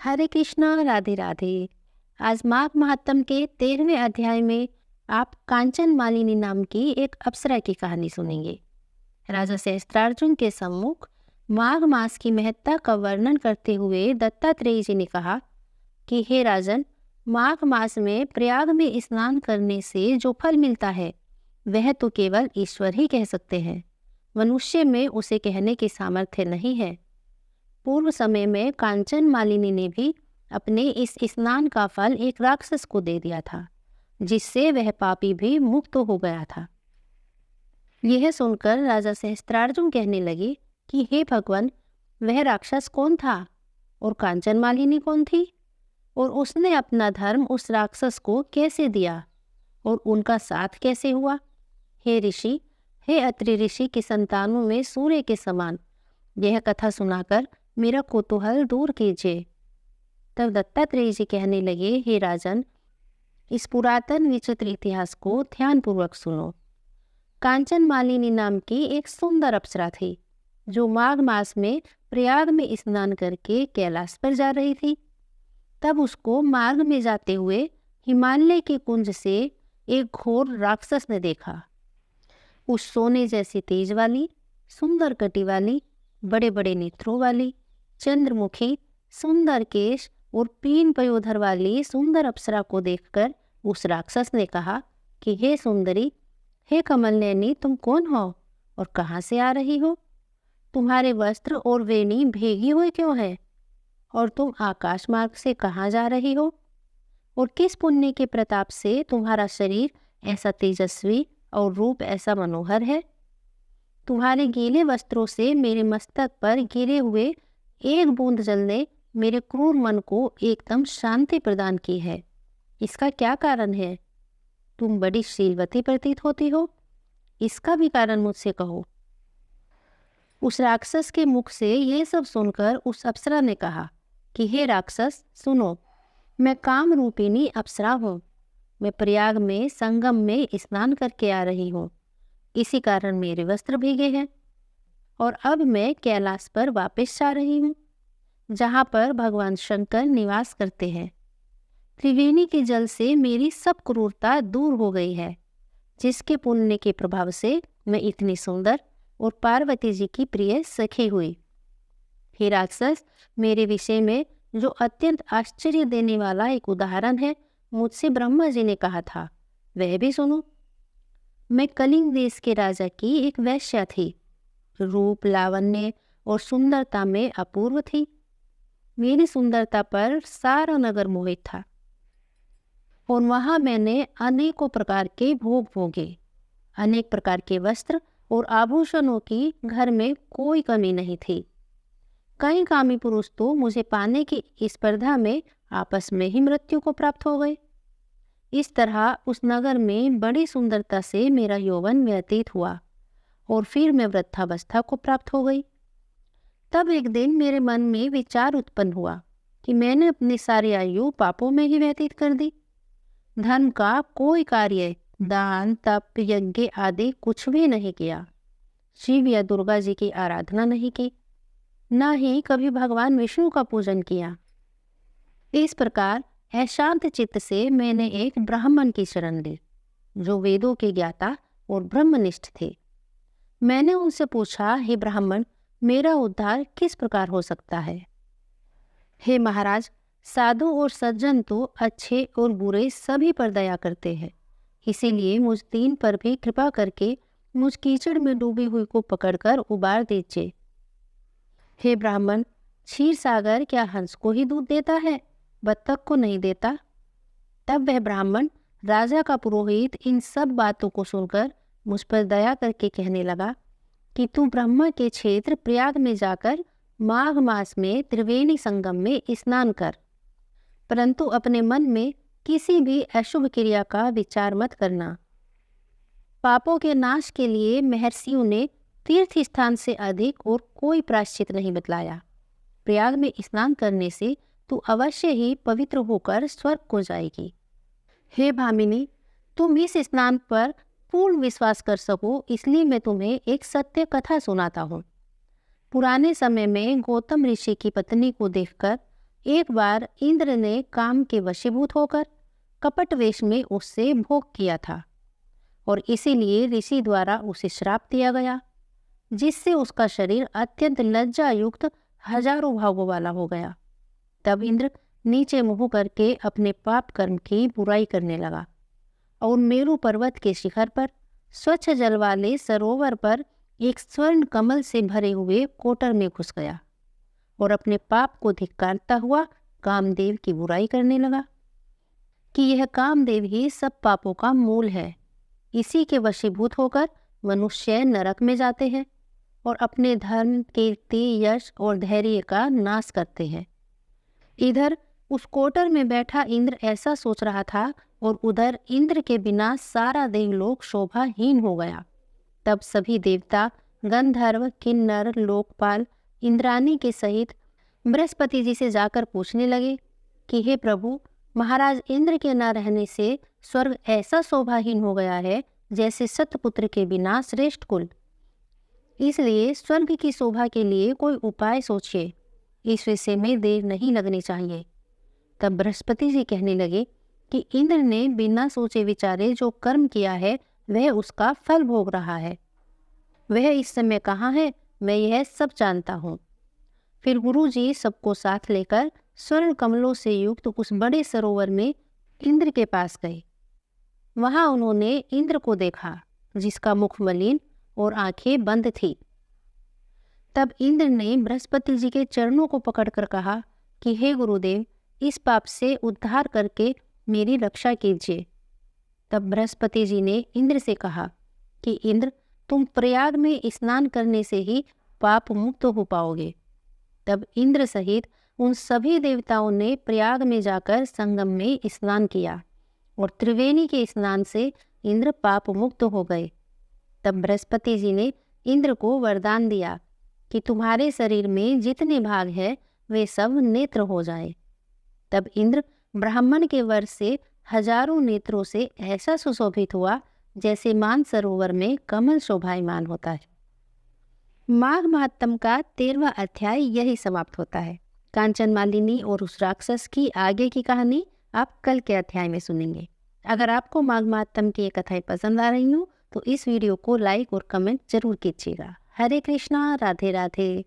हरे कृष्णा, राधे राधे। आज माघ महात्म के 13वें अध्याय में आप कांचन मालिनी नाम की एक अप्सरा की कहानी सुनेंगे। राजा सहस्त्रार्जुन के सम्मुख माघ मास की महत्ता का वर्णन करते हुए दत्तात्रेय जी ने कहा कि हे राजन, माघ मास में प्रयाग में स्नान करने से जो फल मिलता है वह तो केवल ईश्वर ही कह सकते हैं। मनुष्य में उसे कहने की सामर्थ्य नहीं है। पूर्व समय में कांचन मालिनी ने भी अपने इस स्नान का फल एक राक्षस को दे दिया था, जिससे वह पापी भी मुक्त हो गया था। यह सुनकर राजा सहस्त्रार्जुन कहने लगे कि हे भगवान, वह राक्षस कौन था और कांचन मालिनी कौन थी, और उसने अपना धर्म उस राक्षस को कैसे दिया और उनका साथ कैसे हुआ। हे ऋषि, हे अत्रि ऋषि की संतानों में सूर्य के समान यह कथा सुनाकर मेरा कौतूहल दूर कीजिए। तब दत्तात्रेय जी कहने लगे, हे राजन, इस पुरातन विचित्र इतिहास को ध्यानपूर्वक सुनो। कांचन मालिनी नाम की एक सुंदर अप्सरा थी, जो माघ मास में प्रयाग में स्नान करके कैलाश पर जा रही थी। तब उसको मार्ग में जाते हुए हिमालय के कुंज से एक घोर राक्षस ने देखा। उस सोने जैसी तेज वाली, सुंदर कटी वाली, बड़े बड़े नेत्रों वाली, चंद्रमुखी, सुंदर केश और पीन पयोधर वाली सुंदर अप्सरा को देखकर उस राक्षस ने कहा कि हे सुंदरी, हे कमल नयनी, तुम कौन हो और कहाँ से आ रही हो? तुम्हारे वस्त्र और वेणी भीगी हुई क्यों है? और तुम आकाश मार्ग से कहाँ जा रही हो? और किस पुण्य के प्रताप से तुम्हारा शरीर ऐसा तेजस्वी और रूप ऐसा मनोहर है? तुम्हारे गीले वस्त्रों से मेरे मस्तक पर गिरे हुए एक बूंद जल ने मेरे क्रूर मन को एकदम शांति प्रदान की है। इसका क्या कारण है? तुम बड़ी शीलवती प्रतीत होती हो, इसका भी कारण मुझसे कहो। उस राक्षस के मुख से ये सब सुनकर उस अप्सरा ने कहा कि हे राक्षस, सुनो, मैं काम रूपिणी अप्सरा हूँ। मैं प्रयाग में संगम में स्नान करके आ रही हूँ, इसी कारण मेरे वस्त्र भीगे हैं। और अब मैं कैलाश पर वापस जा रही हूँ, जहाँ पर भगवान शंकर निवास करते हैं। त्रिवेणी के जल से मेरी सब क्रूरता दूर हो गई है, जिसके पुण्य के प्रभाव से मैं इतनी सुंदर और पार्वती जी की प्रिय सखी हुई। हे राक्षस, मेरे विषय में जो अत्यंत आश्चर्य देने वाला एक उदाहरण है, मुझसे ब्रह्मा जी ने कहा था, वह भी सुनो। मैं कलिंग देश के राजा की एक वैश्या थी। रूप, लावण्य और सुंदरता में अपूर्व थी। मेरी सुंदरता पर सारा नगर मोहित था, और वहां मैंने अनेकों प्रकार के भोग भोगे। अनेक प्रकार के वस्त्र और आभूषणों की घर में कोई कमी नहीं थी। कई कामी पुरुष तो मुझे पाने की स्पर्धा में आपस में ही मृत्यु को प्राप्त हो गए। इस तरह उस नगर में बड़ी सुंदरता से मेरा यौवन व्यतीत हुआ, और फिर मैं वृद्धावस्था को प्राप्त हो गई। तब एक दिन मेरे मन में विचार उत्पन्न हुआ कि मैंने अपनी सारी आयु पापों में ही व्यतीत कर दी। धर्म का कोई कार्य, दान, तप, यज्ञ आदि कुछ भी नहीं किया। शिव या दुर्गा जी की आराधना नहीं की, न ही कभी भगवान विष्णु का पूजन किया। इस प्रकार अशांत चित्त से मैंने एक ब्राह्मण की शरण ली, जो वेदों के ज्ञाता और ब्रह्मनिष्ठ थे। मैंने उनसे पूछा, हे ब्राह्मण, मेरा उद्धार किस प्रकार हो सकता है? हे महाराज, साधु और सज्जन तो अच्छे और बुरे सभी पर दया करते हैं, इसीलिए मुझ दीन पर भी कृपा करके मुझ कीचड़ में डूबी हुई को पकड़कर उबार दीजिए। हे ब्राह्मण, क्षीर सागर क्या हंस को ही दूध देता है, बत्तख को नहीं देता? तब वह ब्राह्मण, राजा का पुरोहित, इन सब बातों को सुनकर मुझ पर दया करके कहने लगा कि तू ब्रह्मा के क्षेत्र प्रयाग में जाकर माघ मास में त्रिवेणी संगम में स्नान कर, परंतु अपने मन में किसी भी अशुभ क्रिया का विचार मत करना। पापों के नाश के लिए महर्षियों ने तीर्थ स्थान से अधिक और कोई प्रायश्चित नहीं बतलाया। प्रयाग में स्नान करने से तू अवश्य ही पवित्र होकर स्वर्ग को जाएगी। हे भामिनी, तुम इस स्नान पर पूर्ण विश्वास कर सको, इसलिए मैं तुम्हें एक सत्य कथा सुनाता हूँ। पुराने समय में गौतम ऋषि की पत्नी को देखकर एक बार इंद्र ने काम के वशीभूत होकर कपट वेश में उससे भोग किया था और इसीलिए ऋषि द्वारा उसे श्राप दिया गया, जिससे उसका शरीर अत्यंत लज्जा युक्त हजारों भागों वाला हो गया। तब इंद्र नीचे मुंह करके अपने पाप कर्म की बुराई करने लगा और मेरु पर्वत के शिखर पर स्वच्छ जल वाले सरोवर पर एक स्वर्ण कमल से भरे हुए कोटर में घुस गया और अपने पाप को धिक्कारता हुआ कामदेव की बुराई करने लगा कि यह कामदेव ही सब पापों का मूल है। इसी के वशीभूत होकर मनुष्य नरक में जाते हैं और अपने धर्म, कीर्ति, यश और धैर्य का नाश करते हैं। इधर उस कोटर में बैठा इंद्र ऐसा सोच रहा था और उधर इंद्र के बिना सारा देवलोक शोभाहीन हो गया। तब सभी देवता, गंधर्व, किन्नर, लोकपाल इंद्रानी के सहित बृहस्पति जी से जाकर पूछने लगे कि हे प्रभु, महाराज इंद्र के न रहने से स्वर्ग ऐसा शोभाहीन हो गया है जैसे सतपुत्र के बिना श्रेष्ठ कुल। इसलिए स्वर्ग की शोभा के लिए कोई उपाय सोचिए, इस विषय में देर नहीं लगनी चाहिए। तब बृहस्पति जी कहने लगे कि इंद्र ने बिना सोचे विचारे जो कर्म किया है वह उसका फल भोग रहा है। वह इस समय कहाँ है, मैं यह सब जानता हूँ। फिर गुरु जी सबको साथ लेकर स्वर्ण कमलों से युक्त उस बड़े सरोवर में इंद्र के पास गए। वहां उन्होंने इंद्र को देखा, जिसका मुख मलिन और आंखें बंद थी। तब इंद्र ने बृहस्पति जी के चरणों को पकड़कर कहा कि हे गुरुदेव, इस पाप से उद्धार करके मेरी रक्षा कीजिए। तब बृहस्पति जी ने इंद्र से कहा कि इंद्र, तुम प्रयाग में स्नान करने से ही पाप मुक्त हो पाओगे। तब इंद्र सहित उन सभी देवताओं ने प्रयाग में जाकर संगम में स्नान किया और त्रिवेणी के स्नान से इंद्र पाप मुक्त हो गए। तब बृहस्पति जी ने इंद्र को वरदान दिया कि तुम्हारे शरीर में जितने भाग हैं वे सब नेत्र हो जाए। तब इंद्र ब्राह्मण के वर से हजारों नेत्रों से ऐसा सुशोभित हुआ जैसे मानसरोवर में कमल शोभायमान होता है। माघ महात्म का 13वां अध्याय यही समाप्त होता है। कांचन मालिनी और उस राक्षस की आगे की कहानी आप कल के अध्याय में सुनेंगे। अगर आपको माघ महात्म की ये कथाएं पसंद आ रही हो तो इस वीडियो को लाइक और कमेंट जरूर कीजिएगा। हरे कृष्णा, राधे राधे।